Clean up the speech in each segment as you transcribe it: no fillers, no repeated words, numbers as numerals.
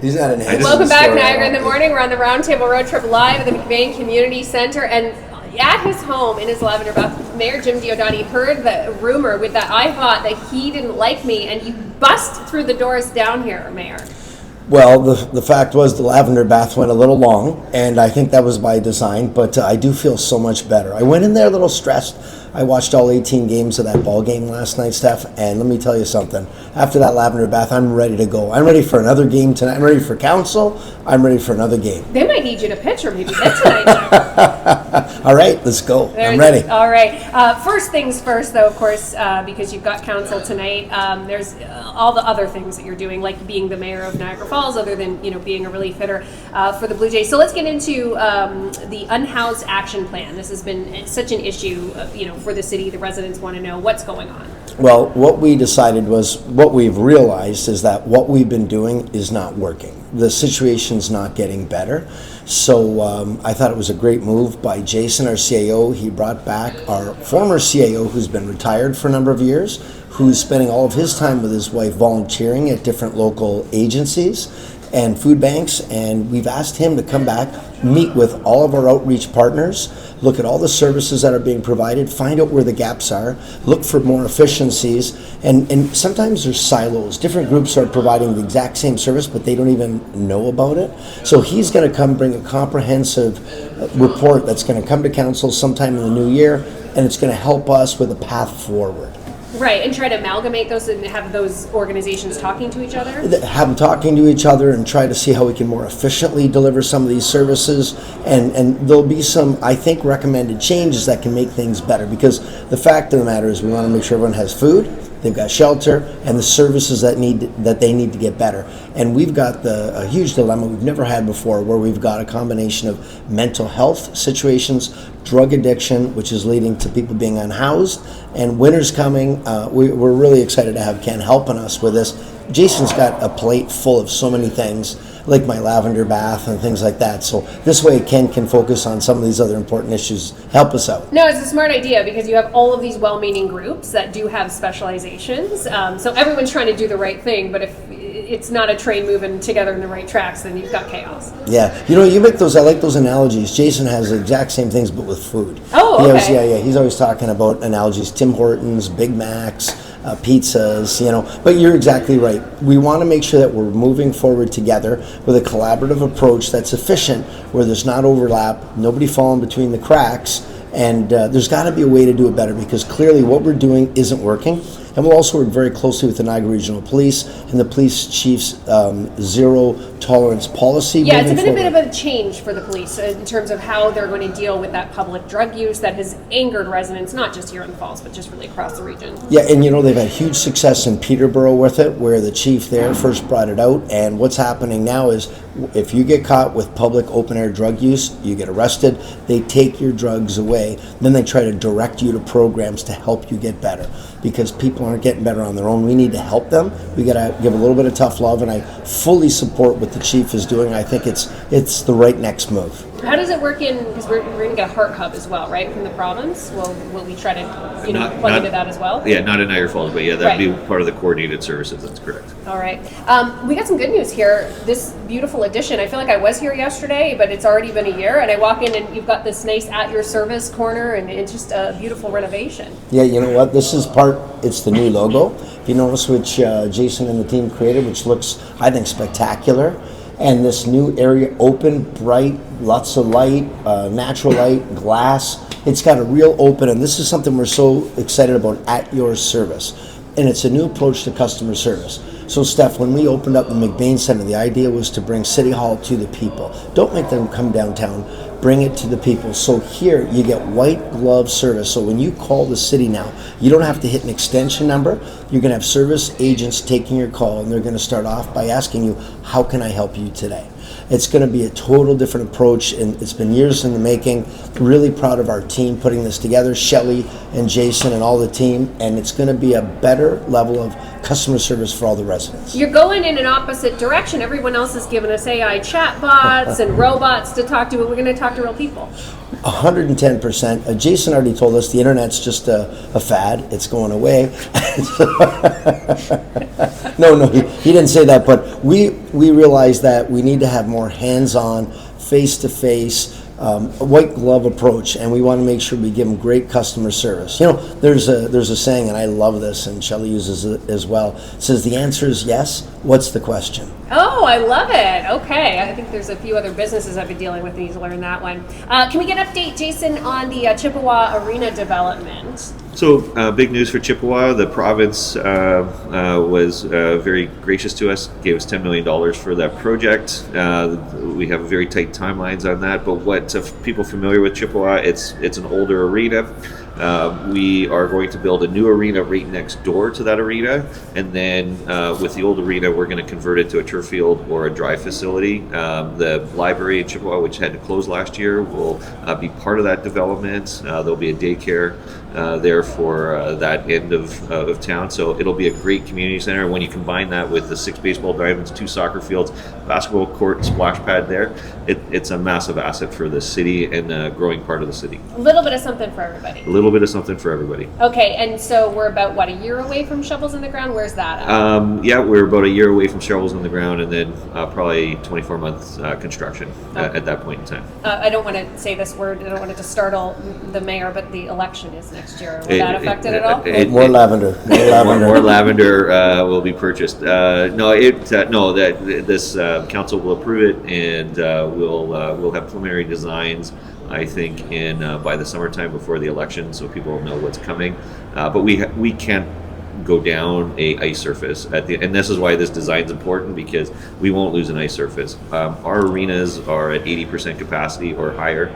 He's not an answer. Welcome back, Niagara in the Morning. We're on the Roundtable Road Trip live at the McBain Community Center, and at his home in his Lavender Bath, Mayor Jim Diodati heard the rumor with that I thought that he didn't like me, and you bust through the doors down here, Mayor. Well, the fact was the lavender bath went a little long, and I think that was by design, but I do feel so much better. I went in there a little stressed. I watched all 18 games of that ball game last night, Steph, and let me tell you something. After that lavender bath, I'm ready to go. I'm ready for another game tonight. I'm ready for council. I'm ready for another game. They might need you to pitch or maybe hit tonight. All right, let's go. I'm ready. All right. First things first, though, of course, because you've got council tonight, there's all the other things that you're doing, like being the mayor of Niagara Falls, other than being a relief hitter for the Blue Jays. So let's get into the unhoused action plan. This has been such an issue, for the city. The residents want to know what's going on. Well, what we decided was, what we've realized is that what we've been doing is not working. The situation's not getting better. So I thought it was a great move by Jason, our CAO. He brought back our former CAO, who's been retired for a number of years, who's spending all of his time with his wife volunteering at different local agencies and food banks, and we've asked him to come back, meet with all of our outreach partners, look at all the services that are being provided, find out where the gaps are, look for more efficiencies, and sometimes there's silos. Different groups are providing the exact same service, but they don't even know about it. So he's going to come bring a comprehensive report that's going to come to council sometime in the new year, and it's going to help us with a path forward. Right, and try to amalgamate those and have those organizations talking to each other? Have them talking to each other and try to see how we can more efficiently deliver some of these services. And there'll be some, I think, recommended changes that can make things better, because the fact of the matter is we want to make sure everyone has food, they've got shelter, and the services that they need to get better. And we've got a huge dilemma we've never had before, where we've got a combination of mental health situations, drug addiction, which is leading to people being unhoused, and winter's coming. We're really excited to have Ken helping us with this. Jason's got a plate full of so many things, like my lavender bath and things like that. So this way Ken can focus on some of these other important issues, help us out. No, it's a smart idea, because you have all of these well-meaning groups that do have specializations. So everyone's trying to do the right thing, but if it's not a train moving together in the right tracks, then you've got chaos. Yeah, you make those, I like those analogies. Jason has the exact same things, but with food. Oh, okay. He's always talking about analogies, Tim Hortons, Big Macs, pizzas, but you're exactly right. We want to make sure that we're moving forward together with a collaborative approach that's efficient, where there's not overlap, nobody falling between the cracks, and there's got to be a way to do it better, because clearly what we're doing isn't working. And we'll also work very closely with the Niagara Regional Police and the police chief's zero tolerance policy. Yeah, it's been a bit of a change for the police in terms of how they're going to deal with that public drug use that has angered residents, not just here in the Falls, but just really across the region. Yeah, and they've had huge success in Peterborough with it, where the chief there first brought it out. And what's happening now is, if you get caught with public open-air drug use, you get arrested, they take your drugs away, then they try to direct you to programs to help you get better, because people aren't getting better on their own. We need to help them. We got to give a little bit of tough love, and I fully support what the chief is doing. I think it's the right next move. How does it work because we're going to get a heart hub as well, right, from the province? Will we try to plug into that as well? Yeah, not in Niagara Falls, but yeah, that'd be part of the coordinated services. That's correct. All right. We got some good news here. This beautiful addition. I feel like I was here yesterday, but it's already been a year, and I walk in and you've got this nice at your service corner, and it's just a beautiful renovation. Yeah, you know what? This is it's the new logo. If you notice, which Jason and the team created, which looks, I think, spectacular. And this new area, open, bright, lots of light, natural light, glass. It's got a real open, and this is something we're so excited about, at your service. And it's a new approach to customer service. So Steph, when we opened up the McBain Center, the idea was to bring City Hall to the people. Don't make them come downtown. Bring it to the people. So here you get white glove service. So when you call the city now, you don't have to hit an extension number. You're going to have service agents taking your call, and they're going to start off by asking you, how can I help you today? It's going to be a total different approach, and it's been years in the making. Really proud of our team putting this together, Shelley and Jason and all the team, and it's going to be a better level of customer service for all the residents. You're going in an opposite direction. Everyone else is giving us AI chatbots and robots to talk to, but we're going to talk to real people. 110%. Jason already told us the internet's just a fad. It's going away. No, he didn't say that. But we realize that we need to have more hands-on, face-to-face, a white glove approach, and we want to make sure we give them great customer service. There's a saying, and I love this, and Shelley uses it as well. It says the answer is yes. What's the question? Oh, I love it. Okay, I think there's a few other businesses I've been dealing with that need to learn that one. Can we get an update, Jason, on the Chippewa Arena development? So big news for Chippewa. The province was very gracious to us, gave us $10 million for that project. We have very tight timelines on that, but what people familiar with Chippewa, it's an older arena. We are going to build a new arena right next door to that arena, and then with the old arena, we're going to convert it to a turf field or a dry facility. The library in Chippewa, which had to close last year, will be part of that development. There'll be a daycare there for that end of town, so it'll be a great community center. When you combine that with the 6 baseball diamonds, 2 soccer fields, basketball court, splash pad there, it's a massive asset for the city and a growing part of the city. A little bit of something for everybody. A little bit of something for everybody. Okay, and so we're about, a year away from shovels in the ground? Where's that at? Yeah, we're about a year away from shovels in the ground, and then probably 24 months construction at that point in time. I don't want to say this word, I don't want it to startle the mayor, but the election is next year. Will that affect it at all? More lavender. More lavender will be purchased. This council will approve it, and we'll have preliminary designs, I think, by the summertime before the election, so people will know what's coming. But we can't go down a ice surface and this is why this design is important, because we won't lose an ice surface. Our arenas are at 80% capacity or higher,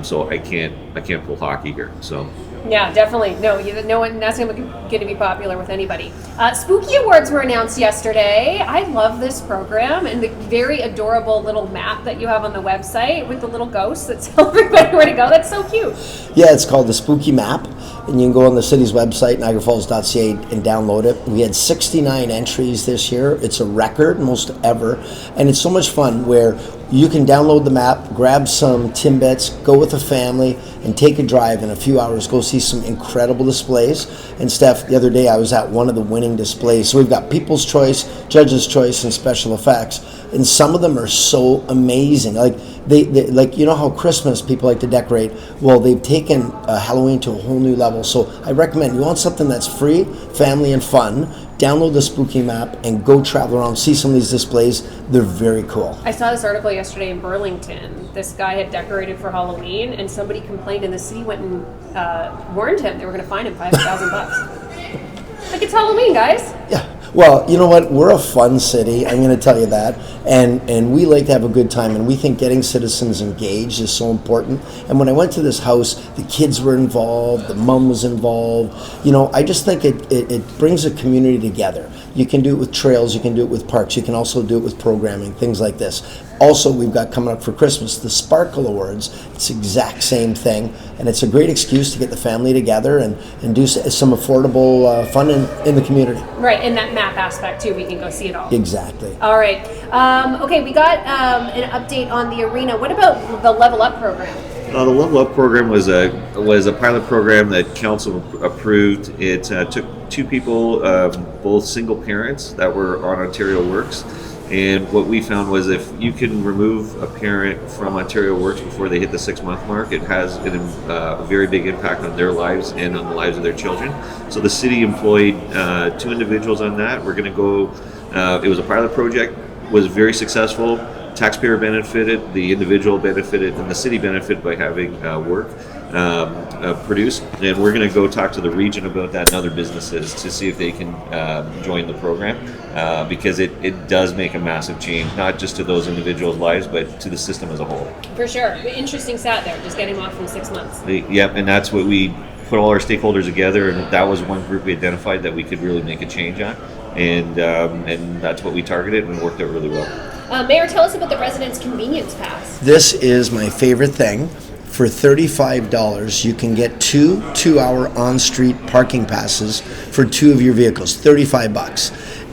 so I can't pull hockey here. So. Yeah, definitely. No one. That's going to be popular with anybody. Spooky Awards were announced yesterday. I love this program and the very adorable little map that you have on the website with the little ghosts that tell everybody where to go. That's so cute. Yeah, it's called the Spooky Map, and you can go on the city's website, niagarafalls.ca, and download it. We had 69 entries this year. It's a record, most ever, and it's so much fun where you can download the map, grab some Timbits, go with a family, and take a drive in a few hours, go see some incredible displays. And Steph, the other day I was at one of the winning displays. So we've got People's Choice, Judge's Choice, and Special Effects. And some of them are so amazing. Like they like, you know how Christmas people like to decorate? Well, they've taken Halloween to a whole new level. So I recommend, you want something that's free, family, and fun, download the Spooky Map and go travel around, see some of these displays. They're very cool. I saw this article yesterday in Burlington. This guy had decorated for Halloween, and somebody complained, and the city went and warned him they were going to fine him $5,000. Like, it's Halloween, guys. Yeah. Well, you know what? We're a fun city. I'm going to tell you that. And we like to have a good time. And we think getting citizens engaged is so important. And when I went to this house, the kids were involved. The mom was involved. I just think it brings a community together. You can do it with trails. You can do it with parks. You can also do it with programming, things like this. Also, we've got coming up for Christmas the Sparkle Awards. It's the exact same thing, and it's a great excuse to get the family together and do some affordable fun in the community. Right, in that map aspect too, we can go see it all. Exactly. All right. Okay, we got an update on the arena. What about the Level Up program? The Level Up program was a pilot program that council approved. It took 2 people, both single parents that were on Ontario Works. And what we found was if you can remove a parent from Ontario Works before they hit the 6-month mark, it has a very big impact on their lives and on the lives of their children. So the city employed 2 individuals on that. We're going to go, it was a pilot project, was very successful. Taxpayer benefited, the individual benefited, and the city benefited by having work produced. And we're going to go talk to the region about that and other businesses to see if they can join the program, because it does make a massive change, not just to those individuals' lives, but to the system as a whole. For sure. Interesting stat there, just getting them off from 6 months. Yep, and that's what we put all our stakeholders together, and that was one group we identified that we could really make a change on. And that's what we targeted, and it worked out really well. Mayor, tell us about the Residents Convenience Pass. This is my favorite thing. For $35, you can get 2 2-hour on-street parking passes for 2 of your vehicles. $35.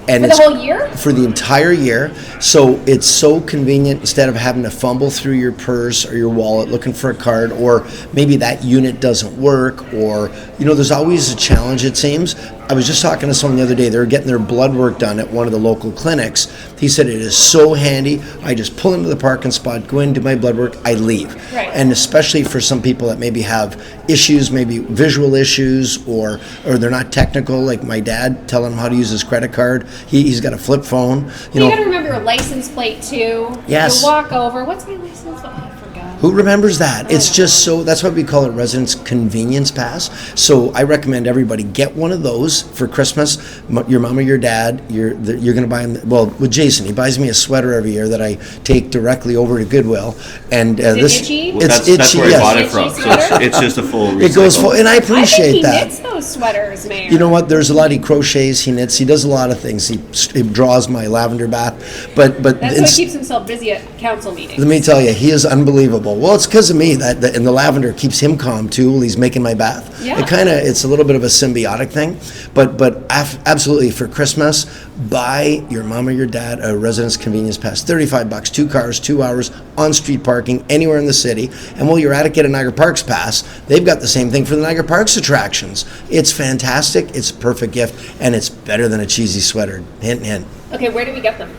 And For the whole year? For the entire year. So it's so convenient instead of having to fumble through your purse or your wallet looking for a card, or maybe that unit doesn't work, or, there's always a challenge, it seems. I was just talking to someone the other day. They were getting their blood work done at one of the local clinics. He said it is so handy. I just pull into the parking spot, go in, do my blood work, I leave. Right. And especially for some people that maybe have issues, maybe visual issues, or they're not technical, like my dad, telling him how to use his credit card. He's got a flip phone. You got to remember your license plate too. Yes. You walk over. What's my license plate? I forgot. Who remembers that? It's just so, that's why we call it Residence Convenience Pass. So I recommend everybody get one of those for Christmas. Your mom or your dad, you're going to buy them. Well, with Jason, he buys me a sweater every year that I take directly over to Goodwill. And Is it itchy? Well, it's that's itchy, where I yes. bought it from. So it's just a full recycle. It goes full, and I I think appreciate he that. knits those sweaters, Mayor. You know what? There's a lot. He crochets, he knits, he does a lot of things. He draws my lavender bath, but That's why it's- he keeps himself busy at council meetings. let me tell you, he is unbelievable. Well, it's because of me and the lavender keeps him calm too while he's making my bath. Yeah. It's a little bit of a symbiotic thing, but absolutely for Christmas, buy your mom or your dad a Residence Convenience Pass, $35, 2 cars, 2 hours, on-street parking, anywhere in the city. And while you're at it, get a Niagara Parks Pass. They've got the same thing for the Niagara Parks attractions. It's fantastic, it's a perfect gift, and it's better than a cheesy sweater. Hint, hint. Okay, where do we get them?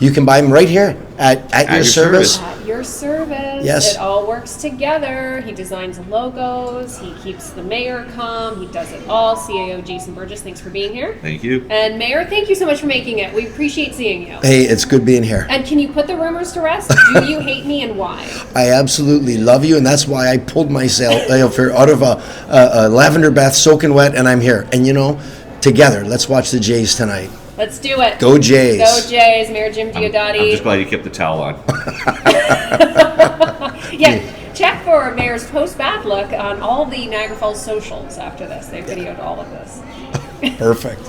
You can buy them right here at your service. At your service. Yes. It all works together. He designs logos. He keeps the mayor calm. He does it all. CAO Jason Burgess, thanks for being here. Thank you. And Mayor, thank you so much for making it. We appreciate seeing you. Hey, it's good being here. And can you put the rumors to rest? Do you hate me and why? I absolutely love you, and that's why I pulled myself out of a lavender bath soaking wet, and I'm here. And together, let's watch the Jays tonight. Let's do it. Go Jays. Go Jays, Mayor Jim Diodati. I'm just glad you kept the towel on. Yeah, check for Mayor's post-bath look on all the Niagara Falls socials after this. They videoed all of this. Perfect.